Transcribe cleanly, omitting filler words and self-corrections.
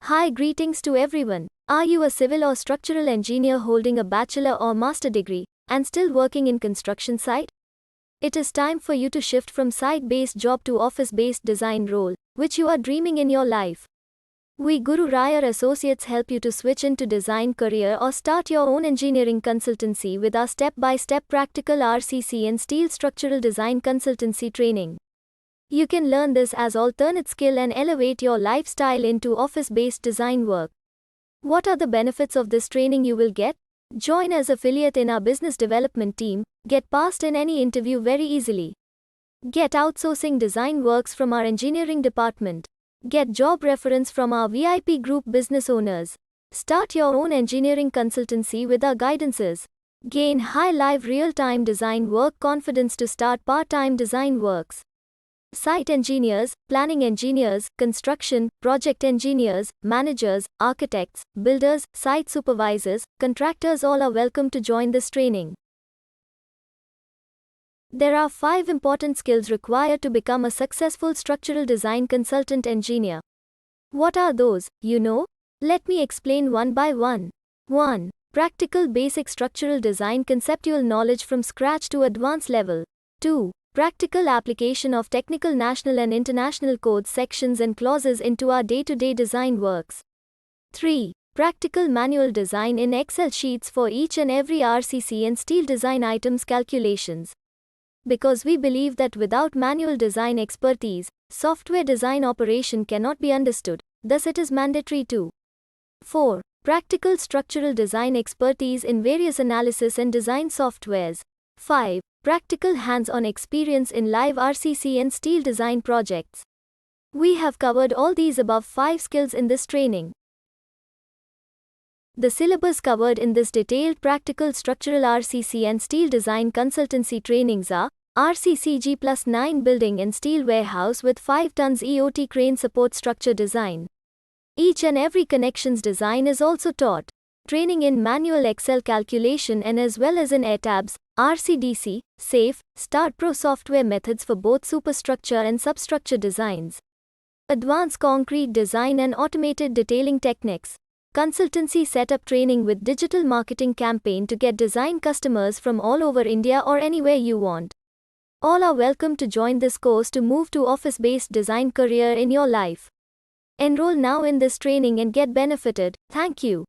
Hi, greetings to everyone. Are you a civil or structural engineer holding a bachelor or master degree and still working in construction site? It is time for you to shift from site-based job to office-based design role, which you are dreaming in your life. We Guru Ryer Associates help you to switch into design career or start your own engineering consultancy with our step-by-step practical RCC and steel structural design consultancy training. You can learn this as alternate skill and elevate your lifestyle into office-based design work. What are the benefits of this training you will get? Join as affiliate in our business development team, get passed in any interview very easily. Get outsourcing design works from our engineering department. Get job reference from our VIP group business owners. Start your own engineering consultancy with our guidances. Gain high live real-time design work confidence to start part-time design works. Site engineers, planning engineers, construction, project engineers, managers, architects, builders, site supervisors, contractors all are welcome to join this training. There are 5 important skills required to become a successful structural design consultant engineer. What are those, you know? Let me explain one by one. 1. Practical basic structural design conceptual knowledge from scratch to advanced level. 2. Practical application of technical national and international codes sections and clauses into our day-to-day design works. 3. Practical manual design in Excel sheets for each and every RCC and steel design items calculations. Because we believe that without manual design expertise, software design operation cannot be understood, thus it is mandatory too. 4. Practical structural design expertise in various analysis and design softwares. 5. Practical hands-on experience in live RCC and steel design projects. We have covered all these above 5 skills in this training. The syllabus covered in this detailed practical structural RCC and steel design consultancy trainings are RCC G+9 building and steel warehouse with 5 tons EOT crane support structure design. Each and every connections design is also taught. Training in manual Excel calculation and as well as in AirTabs, RCDC, SAFE, Start Pro software methods for both superstructure and substructure designs. Advanced concrete design and automated detailing techniques. Consultancy setup training with digital marketing campaign to get design customers from all over India or anywhere you want. All are welcome to join this course to move to office-based design career in your life. Enroll now in this training and get benefited. Thank you.